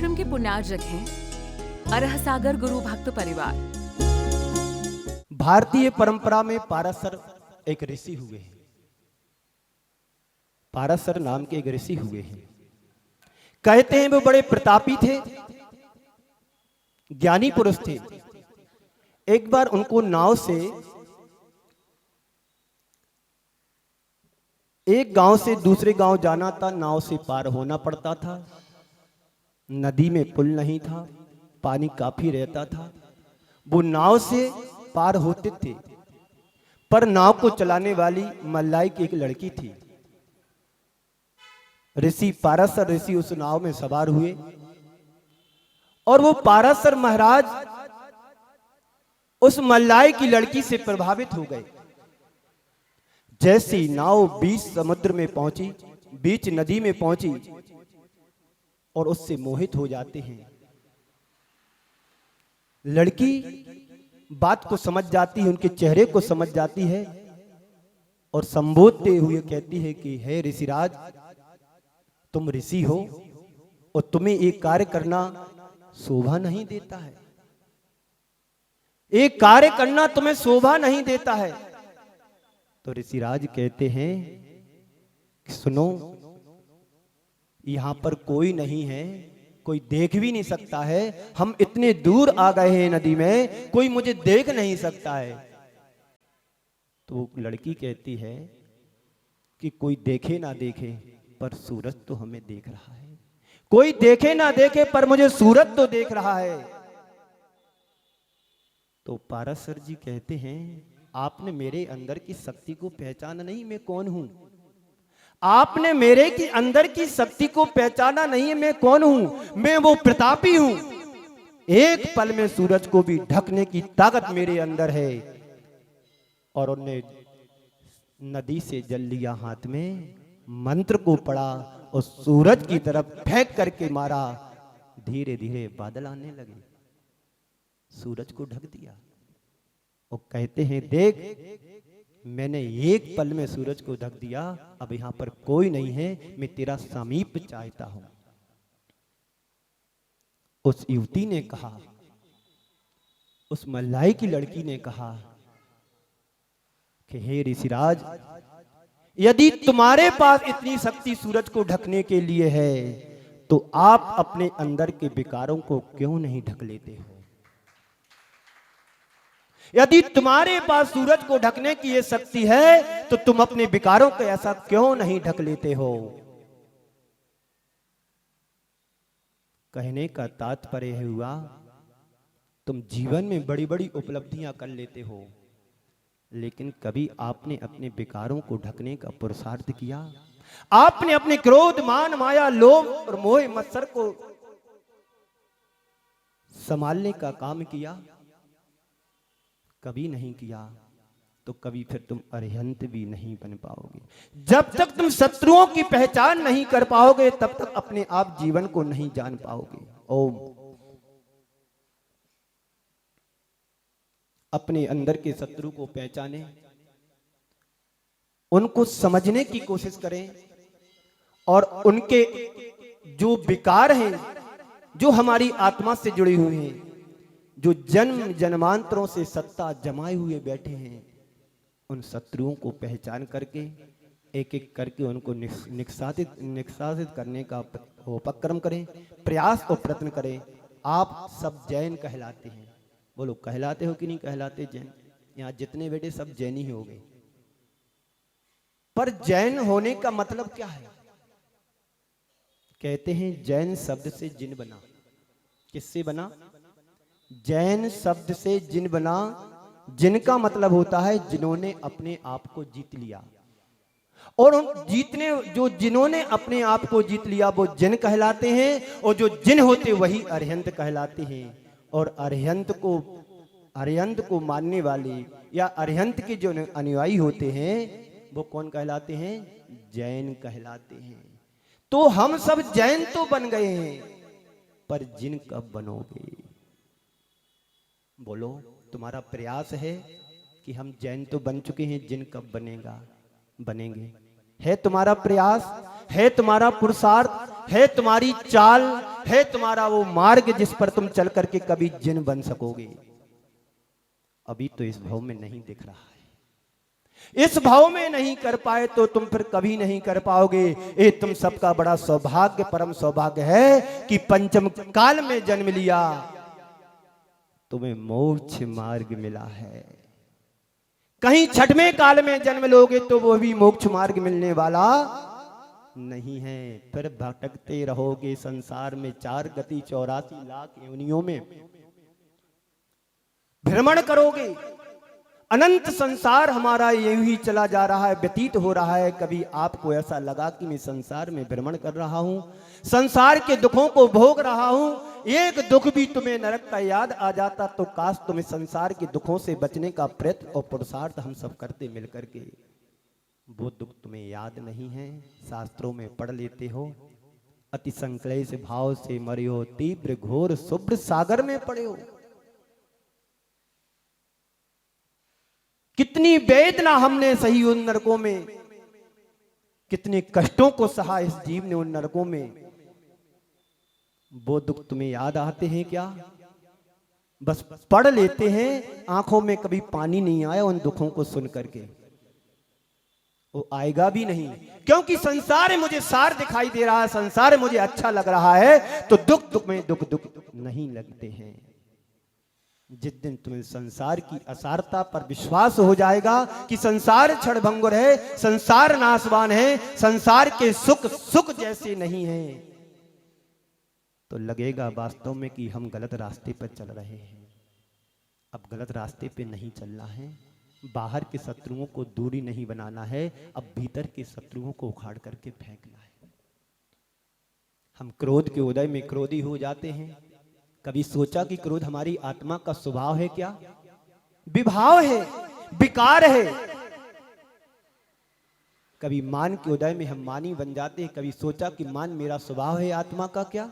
आश्रम के पुण्यार्जक हैं अरह सागर गुरु भक्त परिवार। भारतीय परंपरा में पाराशर एक ऋषि हुए हैं। पाराशर नाम के एक ऋषि हुए हैं। कहते हैं वो बड़े प्रतापी थे, ज्ञानी पुरुष थे। एक बार उनको नाव से एक गांव से दूसरे गांव जाना था, नाव से पार होना पड़ता था। नदी में पुल नहीं था, पानी काफी रहता था। वो नाव से पार होते थे, पर नाव को चलाने वाली मल्लाई की एक लड़की थी। ऋषि पाराशर ऋषि उस नाव में सवार हुए और वो पाराशर महाराज उस मल्लाई की लड़की से प्रभावित हो गए। जैसी नाव बीच समुद्र में पहुंची, बीच नदी में पहुंची और उससे मोहित हो जाते हैं। लड़की बात को समझ जाती है, उनके चेहरे को समझ जाती है और संबोधते हुए कहती है कि हे ऋषिराज, तुम ऋषि हो और तुम्हें एक कार्य करना शोभा नहीं देता है। एक कार्य करना तुम्हें शोभा नहीं देता है। तो ऋषिराज कहते हैं कि सुनो, यहां पर कोई नहीं है, कोई देख भी नहीं सकता है। हम इतने दूर आ गए हैं नदी में, कोई मुझे देख नहीं सकता है। तो लड़की कहती है कि कोई देखे ना देखे, पर सूरज तो हमें देख रहा है। कोई देखे ना देखे, पर मुझे सूरज तो देख रहा है। तो पाराशर जी कहते हैं, आपने मेरे अंदर की शक्ति को पहचाना नहीं, मैं कौन हूं। आपने मेरे की अंदर की शक्ति को पहचाना नहीं है, मैं कौन हूं। मैं वो प्रतापी हूं, एक पल में सूरज को भी ढकने की ताकत मेरे अंदर है। और उन्हें नदी से जल लिया हाथ में, मंत्र को पढ़ा और सूरज की तरफ फेंक करके मारा। धीरे धीरे बादल आने लगे, सूरज को ढक दिया। और कहते हैं, देख मैंने एक पल में सूरज को ढक दिया, अब यहां पर कोई नहीं है, मैं तेरा समीप चाहता हूं। उस युवती ने कहा, उस मल्लाई की लड़की ने कहा कि हे ऋषिराज, यदि तुम्हारे पास इतनी शक्ति सूरज को ढकने के लिए है, तो आप अपने अंदर के विकारों को क्यों नहीं ढक लेते हो। यदि तुम्हारे पास सूरज को ढकने की ये शक्ति है, तो तुम अपने विकारों को ऐसा क्यों नहीं ढक लेते हो। कहने का तात्पर्य हुआ, तुम जीवन में बड़ी बड़ी उपलब्धियां कर लेते हो, लेकिन कभी आपने अपने विकारों को ढकने का पुरुषार्थ किया। आपने अपने क्रोध, मान, माया, लोभ और मोह मत्सर को संभालने का काम किया, कभी नहीं किया। तो कभी फिर तुम अरिहंत भी नहीं बन पाओगे। जब तक तुम शत्रुओं की पहचान नहीं कर पाओगे, तब तक अपने आप जीवन को नहीं जान पाओगे। ओम। अपने अंदर के शत्रु को पहचाने, उनको समझने की कोशिश करें और उनके जो विकार हैं, जो हमारी आत्मा से जुड़े हुए हैं, जो जन्म जन्मांतरों से सत्ता जमाए हुए बैठे हैं, उन शत्रुओं को पहचान करके एक एक करके उनको निष्कासित करने का उपक्रम करें, प्रयास और प्रयत्न करें। आप सब जैन कहलाते हैं। बोलो, कहलाते हो कि नहीं कहलाते जैन। यहाँ जितने बेटे सब जैन ही हो गए। पर जैन होने का मतलब क्या है। कहते हैं जैन शब्द से जिन बना। किससे बना। जैन शब्द से जिन बना। जिनका मतलब होता है जिन्होंने अपने आप को जीत लिया। और जिन्होंने अपने आप को जीत लिया वो जिन कहलाते हैं, और जो जिन होते वही अरिहंत कहलाते हैं। और अरिहंत को मानने वाले या अरिहंत के जो अनुयायी होते हैं वो कौन कहलाते हैं। जैन कहलाते हैं। तो हम सब जैन तो बन गए हैं, पर जिन कब बनोगे। बोलो, तुम्हारा प्रयास है कि हम जैन तो बन चुके हैं, जिन कब बनेंगे। है तुम्हारा प्रयास, है तुम्हारा पुरुषार्थ, है तुम्हारी चाल, है तुम्हारा वो मार्ग जिस पर तुम चल करके कभी जिन बन सकोगे। अभी तो इस भाव में नहीं दिख रहा है। इस भाव में नहीं कर पाए तो तुम फिर कभी नहीं कर पाओगे। ये तुम सबका बड़ा सौभाग्य, परम सौभाग्य है कि पंचम काल में जन्म लिया, तुम्हें मोक्ष मार्ग मिला है। कहीं छठवें काल में जन्म लोगे तो वो भी मोक्ष मार्ग मिलने वाला नहीं है। फिर भटकते रहोगे संसार में 4 गति 84 लाख योनियों में भ्रमण करोगे। अनंत संसार हमारा यूं ही चला जा रहा है, व्यतीत हो रहा है। कभी आपको ऐसा लगा कि मैं संसार में भ्रमण कर रहा हूं, संसार के दुखों को भोग रहा हूं, एक दुख भी तुम्हें नरक का याद आ जाता तो काश तुम्हें संसार के दुखों से बचने का प्रयत्न और पुरुषार्थ हम सब करते मिलकर के। वो दुख तुम्हें याद नहीं है, शास्त्रों में पढ़ लेते हो। अति संक्लेश भाव से मरियो, तीव्र घोर शुभ्र सागर में पड़े हो। कितनी वेदना हमने सही उन नरकों में, कितने कष्टों को सहा इस जीव ने उन नरकों में। वो दुख तुम्हें याद आते हैं क्या? बस पढ़ लेते हैं, आंखों में कभी पानी नहीं आया उन दुखों को सुन करके। वो आएगा भी नहीं, क्योंकि संसार मुझे सार दिखाई दे रहा है, संसार मुझे अच्छा लग रहा है, तो दुख में दुख नहीं लगते हैं। जिस दिन तुम्हें संसार की असारता पर विश्वास हो जाएगा कि संसार क्षणभंगुर है, संसार नाशवान है, संसार के सुख सुख जैसे नहीं है, तो लगेगा वास्तव में कि हम गलत रास्ते पर चल रहे हैं। अब गलत रास्ते पे नहीं चलना है, बाहर के शत्रुओं को दूरी नहीं बनाना है, अब भीतर के शत्रुओं को उखाड़ करके फेंकना है। हम क्रोध के उदय में क्रोधी हो जाते हैं। कभी सोचा कि क्रोध हमारी आत्मा का स्वभाव है क्या? विभाव है, विकार है। कभी मान के उदय में हम मानी बन जाते हैं। कभी सोचा कि मान मेरा स्वभाव है आत्मा का क्या?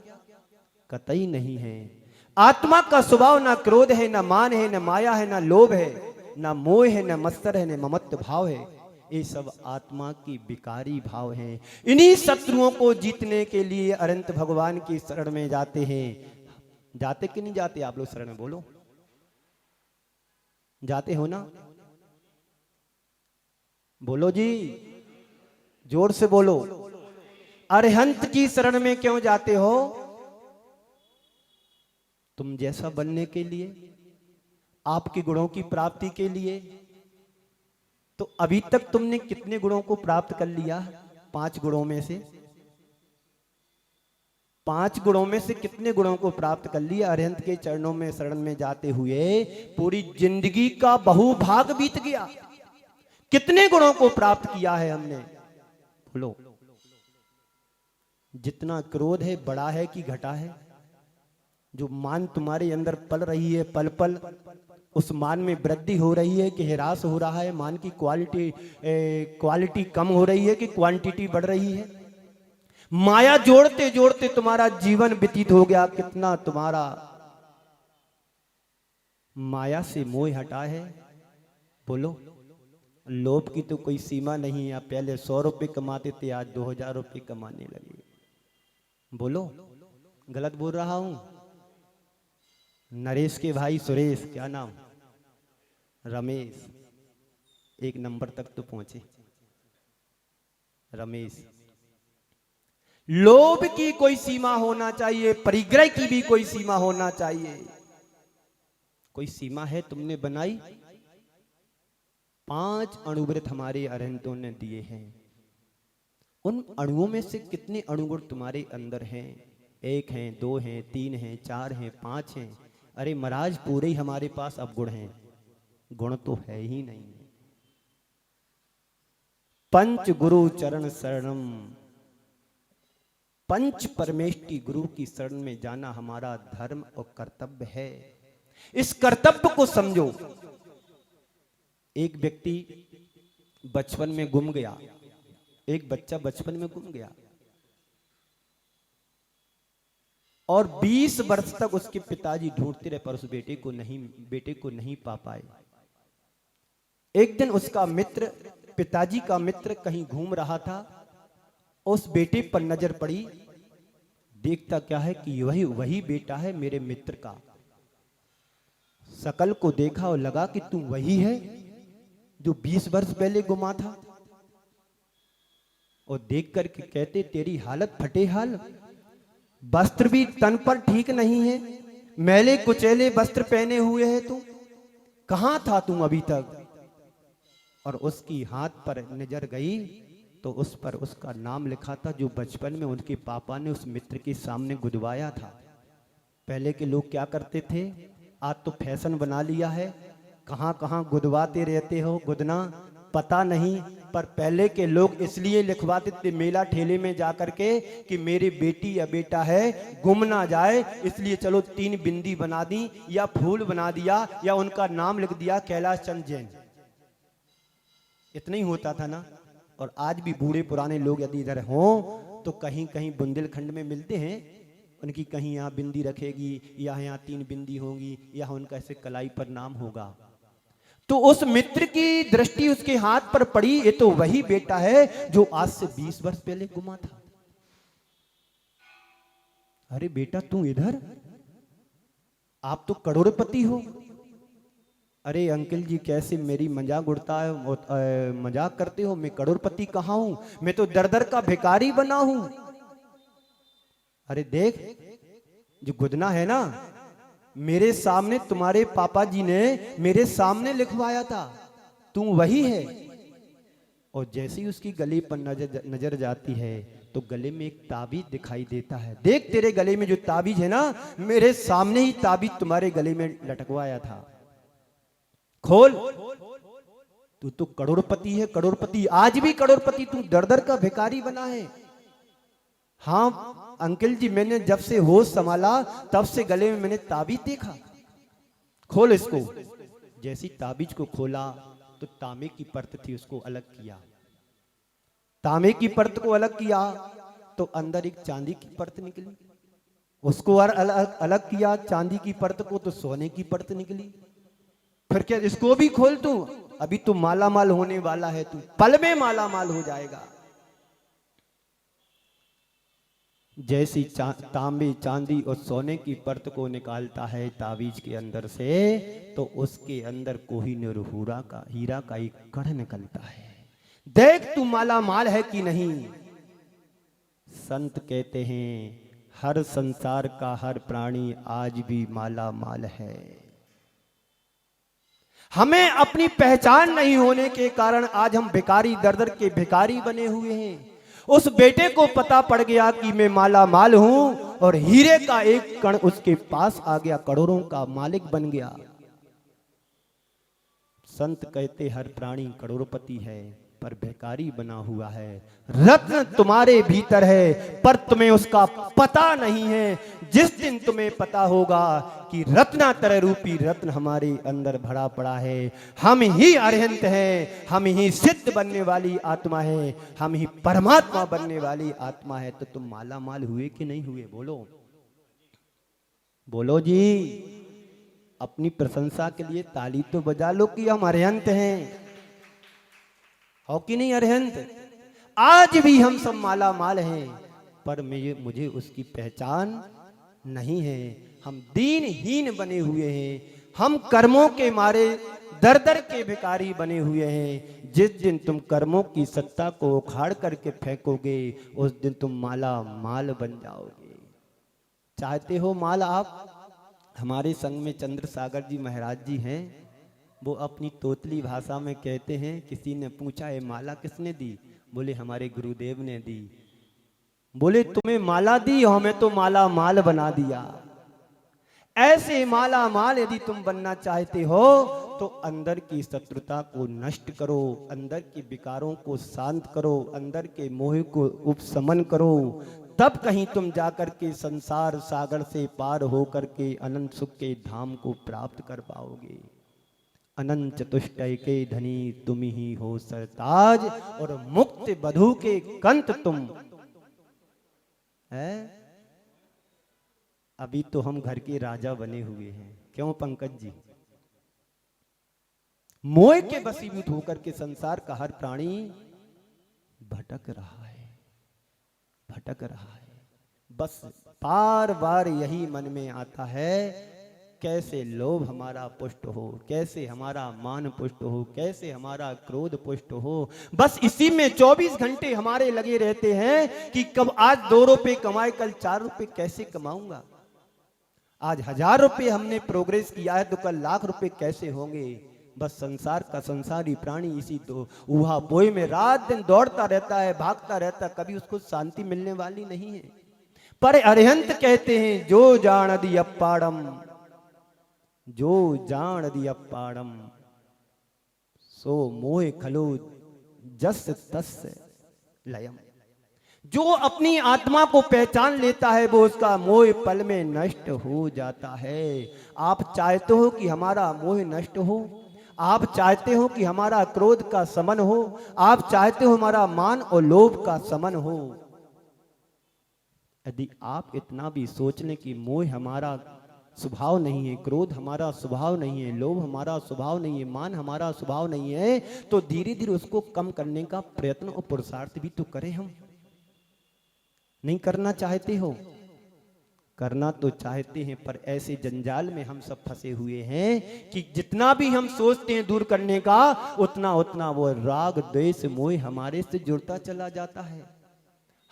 कतई नहीं है। आत्मा का स्वभाव ना क्रोध है, ना मान है, ना माया है, ना लोभ है, ना मोह है, ना मत्सर है, ना ममत्व भाव है। ये सब आत्मा की विकारी भाव हैं। इन्हीं शत्रुओं को जीतने के लिए अनंत भगवान की शरण में जाते हैं। जाते कि नहीं जाते आप लोग शरण में? बोलो, जाते हो ना? बोलो जी, जोर से बोलो। अरिहंत की शरण में क्यों जाते हो? तुम जैसा बनने के लिए, आपके गुणों की प्राप्ति के लिए। तो अभी तक तुमने कितने गुणों को प्राप्त कर लिया? 5 गुणों में से 5 गुणों में से कितने गुणों को प्राप्त कर लिया? अरिहंत के चरणों में शरण में जाते हुए पूरी जिंदगी का बहुभाग बीत गया। कितने गुणों को प्राप्त किया है हमने? बोलो। जितना क्रोध है बड़ा है कि घटा है? जो मान तुम्हारे अंदर पल रही है पल पल, उस मान में वृद्धि हो रही है कि ह्रास हो रहा है? मान की क्वालिटी कम हो रही है कि क्वांटिटी बढ़ रही है? माया जोड़ते जोड़ते तुम्हारा जीवन व्यतीत हो गया। कितना तुम्हारा माया से मोह हटा है? बोलो। लोभ की तो कोई सीमा नहीं है। आप पहले 100 रुपए कमाते थे, आज 2000 रुपए कमाने लगे। बोलो, गलत बोल रहा हूं? नरेश के भाई सुरेश, क्या नाम? रमेश, 1 नंबर तक तो पहुंचे। रमेश, लोभ की कोई सीमा होना चाहिए, परिग्रह की भी कोई सीमा होना चाहिए। कोई सीमा है तुमने बनाई? 5 अणुव्रत हमारे अरहंतों ने दिए हैं। उन अणुओं में से कितने अणुगुण तुम्हारे अंदर हैं? 1 हैं, 2 हैं, 3 हैं, 4 हैं, 5 हैं। अरे महाराज, पूरे ही हमारे पास अब गुण हैं, गुण तो है ही नहीं। पंच गुरु चरण शरणम, पंच परमेष्टि गुरु की शरण में जाना हमारा धर्म और कर्तव्य है। इस कर्तव्य को समझो। एक व्यक्ति बचपन में गुम गया, एक बच्चा बचपन में गुम गया और 20 वर्ष तक उसके पिताजी ढूंढते रहे, पर उस बेटे को नहीं पा पाए। एक दिन उसका मित्र, पिताजी का मित्र कहीं घूम रहा था, उस बेटे पर नजर पड़ी। देखता क्या है कि वही वही बेटा है मेरे मित्र का। शकल को देखा और लगा कि तू वही है जो 20 वर्ष पहले गुमा था। और देख करके कहते तेरी हालत फटे हाल, वस्त्र भी तन पर ठीक नहीं है, मैले कुचैले वस्त्र पहने हुए है तू, कहां था तू अभी तक। और उसकी हाथ पर नजर गई तो उस पर उसका नाम लिखा था जो बचपन में उनके पापा ने उस मित्र के सामने गुदवाया था। पहले के लोग क्या करते थे, आज तो फैशन बना लिया है, कहां कहां गुदवाते रहते हो, गुदना पता नहीं, पर पहले के लोग इसलिए लिखवाते थे मेला ठेले में जाकर के कि मेरी बेटी या बेटा है गुम ना जाए, इसलिए चलो 3 बिंदी बना दी या फूल बना दिया या उनका नाम लिख दिया कैलाश चंद जैन। इतना ही होता था ना। और आज भी बूढ़े पुराने लोग यदि इधर हों तो कहीं कहीं बुंदेलखंड में मिलते हैं, उनकी कहीं यहाँ बिंदी रखेगी या यहाँ 3 बिंदी होंगी या उनका ऐसे कलाई पर नाम होगा। तो उस मित्र की दृष्टि उसके हाथ पर पड़ी, ये तो वही बेटा है जो आज से 20 वर्ष पहले गुमा था। अरे बेटा तू इधर, आप तो करोड़पति हो। अरे अंकल जी कैसे मेरी मजाक उड़ता है, मजाक करते हो, मैं करोड़पति कहाँ हूं, मैं तो दर दर का भिखारी बना हूं। अरे देख जो गुदना है ना, मेरे सामने तुम्हारे पापा जी ने मेरे सामने लिखवाया था, तू वही है। और जैसे ही उसकी गले पर नजर जाती है तो गले में एक ताबीज दिखाई देता है। देख तेरे गले में जो ताबीज है ना, मेरे सामने ही ताबीज तुम्हारे गले में लटकवाया था, खोल। तू तो करोड़पति है, करोड़पति, आज भी करोड़पति, तू दर दर का भिखारी बना है। हाँ अंकल जी मैंने जब से होश संभाला तब से गले में मैंने ताबीज देखा, खोल इसको। जैसी ताबीज को खोला तो तांबे की परत थी, उसको अलग किया। तांबे की परत को अलग किया तो अंदर एक चांदी की परत निकली, उसको और अलग किया चांदी की परत को तो सोने की परत निकली। फिर क्या इसको भी खोल तू, अभी तू माला माल होने वाला है, तू पल में माला माल हो जाएगा। जैसी तांबे चांदी और सोने की परत को निकालता है ताबीज के अंदर से तो उसके अंदर कोहिनूर हीरा का एक कण निकलता है। देख तू माला माल है कि नहीं। संत कहते हैं हर संसार का हर प्राणी आज भी माला माल है। हमें अपनी पहचान नहीं होने के कारण आज हम भिखारी दर दर के भिखारी बने हुए हैं। उस बेटे को पता पड़ गया कि मैं माला माल हूं और हीरे का एक कण उसके पास आ गया, करोड़ों का मालिक बन गया। संत कहते हर प्राणी करोड़पति है पर भिखारी बना हुआ है। रत्न तुम्हारे भीतर है पर तुम्हें उसका पता नहीं है। जिस दिन तुम्हें पता होगा कि रत्नातर रूपी रत्न हमारे अंदर भरा पड़ा है, हम ही अरहंत हैं, हम ही सिद्ध बनने वाली आत्मा है, हम ही परमात्मा बनने वाली आत्मा है, तो तुम माला माल हुए कि नहीं हुए? बोलो बोलो जी। अपनी प्रशंसा के लिए ताली तो बजा लो कि हम अरहंत हैं, हो कि नहीं अरहंत? आज भी हम सब माला माल हैं पर मुझे उसकी पहचान नहीं है। हम दीनहीन बने हुए हैं, हम कर्मों के मारे दर दर के भिखारी बने हुए हैं। जिस दिन तुम कर्मों की सत्ता को उखाड़ करके फेंकोगे उस दिन तुम माला माल बन जाओगे। चाहते हो माल आप? हमारे संग में चंद्र सागर जी महाराज जी हैं, वो अपनी तोतली भाषा में कहते हैं, किसी ने पूछा ये माला किसने दी? बोले हमारे गुरुदेव ने दी। बोले तुम्हें माला दी, हमें तो माला माल बना दिया। ऐसे माला माल यदि तुम बनना चाहते हो तो अंदर की शत्रुता को नष्ट करो, अंदर के विकारों को शांत करो, अंदर के मोह को उपशमन करो, तब कहीं तुम जाकर के संसार सागर से पार होकर के अनंत सुख के धाम को प्राप्त कर पाओगे। अनंत चतुष्टय के धनी तुम ही हो सरताज और मुक्त बधू के कंत तुम है। अभी तो हम घर के राजा बने हुए हैं, क्यों पंकज जी? मोह के वशीभूत होकर के संसार का हर प्राणी भटक रहा है, भटक रहा है। बस बार बार यही मन में आता है, कैसे लोभ हमारा पुष्ट हो, कैसे हमारा मान पुष्ट हो, कैसे हमारा क्रोध पुष्ट हो। बस इसी में 24 घंटे हमारे लगे रहते हैं कि कब आज 2 रुपए कमाए, कल 4 रुपए कैसे कमाऊंगा। आज 1000 रुपए हमने प्रोग्रेस किया है तो कल लाख रुपए कैसे होंगे। बस संसार का संसारी प्राणी इसी तो उहा पोए में रात दिन दौड़ता रहता है, भागता रहता है, कभी उसको शांति मिलने वाली नहीं है। पर अरिहंत कहते हैं जो जान दी अपाड़म, जो जान दी अपाड़म, सो मोह खलो जस तस लयम। जो अपनी आत्मा को पहचान लेता है वो उसका मोह पल में नष्ट हो जाता है। आप चाहते हो कि हमारा मोह नष्ट हो, आप चाहते हो कि हमारा क्रोध का समन हो, आप चाहते हो हमारा मान और लोभ का समन हो। यदि आप इतना भी सोच लें कि मोह हमारा स्वभाव नहीं है, क्रोध हमारा स्वभाव नहीं है, लोभ हमारा स्वभाव नहीं है, मान हमारा स्वभाव नहीं है, तो धीरे धीरे उसको कम करने का प्रयत्न और पुरुषार्थ भी तो करें। हम नहीं करना चाहते हो? करना तो चाहते हैं, पर ऐसे जंजाल में हम सब फंसे हुए हैं कि जितना भी हम सोचते हैं दूर करने का, उतना उतना वो राग द्वेष मोह हमारे से जुड़ता चला जाता है।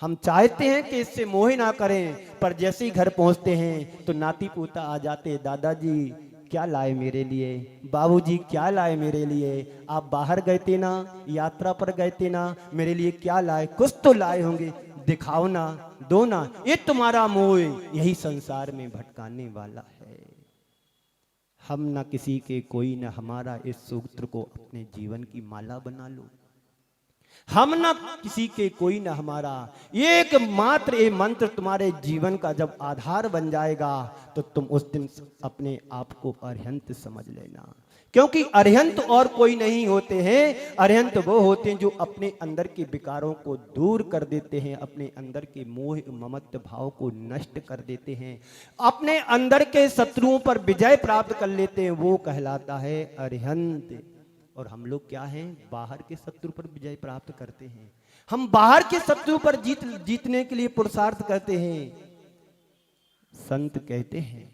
हम चाहते हैं कि इससे मोह ना करें, पर जैसे ही घर पहुंचते हैं तो नाती पोता आ जाते, दादाजी क्या लाए मेरे लिए, बाबूजी क्या लाए मेरे लिए, आप बाहर गए थे ना, यात्रा पर गए थे ना, मेरे लिए क्या लाए, कुछ तो लाए होंगे, दिखाओ ना, दो ना। ये तुम्हारा मोह यही संसार में भटकाने वाला है। हम ना किसी के कोई ना हमारा, इस सूत्र को अपने जीवन की माला बना लो। हम ना किसी के कोई ना हमारा, एक मात्र ये मंत्र तुम्हारे जीवन का जब आधार बन जाएगा तो तुम उस दिन अपने आप को अरिहंत समझ लेना। क्योंकि अरिहंत और कोई नहीं होते हैं, अरिहंत वो होते हैं जो अपने अंदर के विकारों को दूर कर देते हैं, अपने अंदर के मोह ममत्व भाव को नष्ट कर देते हैं, अपने अंदर के शत्रुओं पर विजय प्राप्त कर लेते हैं, वो कहलाता है अरिहंत। और हम लोग क्या हैं? बाहर के शत्रु पर विजय प्राप्त करते हैं। हम बाहर के शत्रु पर जीतने के लिए पुरुषार्थ करते हैं। संत कहते हैं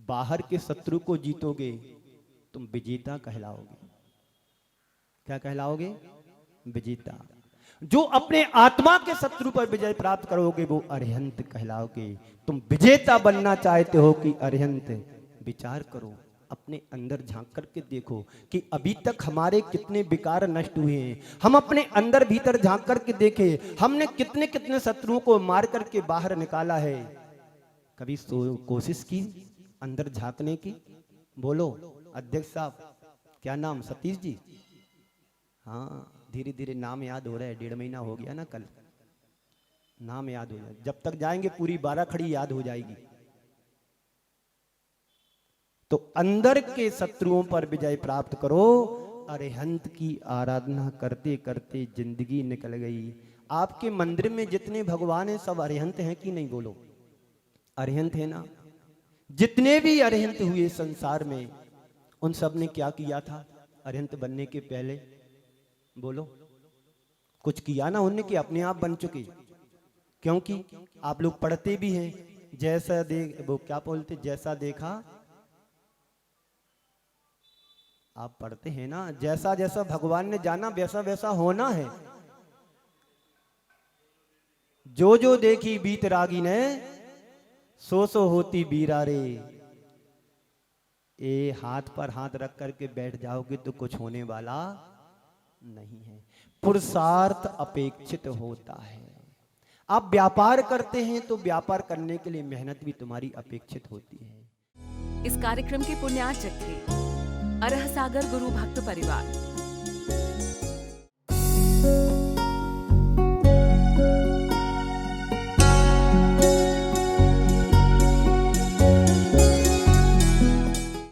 बाहर के शत्रु को जीतोगे तुम विजेता कहलाओगे। क्या कहलाओगे? विजेता। जो अपने आत्मा के शत्रु पर विजय प्राप्त करोगे वो अरिहंत कहलाओगे। तुम विजेता बनना चाहते हो कि अरिहंत? विचार करो, अपने अंदर झांक करके देखो कि अभी तक हमारे कितने विकार नष्ट हुए हैं। हम अपने अंदर भीतर झांक करके देखें, हमने कितने कितने शत्रुओं को मार करके बाहर निकाला है। कभी कोशिश की अंदर झांकने की? बोलो अध्यक्ष साहब, क्या नाम? सतीश जी। हाँ, धीरे धीरे नाम याद हो रहा है, 1.5 महीना हो गया ना, कल नाम याद हो जाए। जब तक जाएंगे पूरी 12 खड़ी याद हो जाएगी। तो अंदर के शत्रुओं पर विजय प्राप्त करो। अरिहंत की आराधना करते करते जिंदगी निकल गई। आपके मंदिर में जितने भगवान हैं सब अरिहंत हैं कि नहीं? बोलो अरिहंत है ना। जितने भी अरिहंत हुए संसार में, उन सब ने क्या किया था अरिहंत बनने के पहले? बोलो कुछ किया ना उनने कि अपने आप बन चुके? क्योंकि आप लोग पढ़ते भी हैं, जैसा वो क्या बोलते, जैसा देखा आप पढ़ते हैं ना, जैसा जैसा भगवान ने जाना वैसा वैसा होना है। जो जो देखी बीत रागी ने, सो सो होती बीरा रे। ए हाथ पर हाथ रख करके बैठ जाओगे तो कुछ होने वाला नहीं है। पुरुषार्थ अपेक्षित होता है। आप व्यापार करते हैं तो व्यापार करने के लिए मेहनत भी तुम्हारी अपेक्षित होती है। इस कार्यक्रम के पुण्यार्चक थे अरह सागर गुरु भक्त परिवार।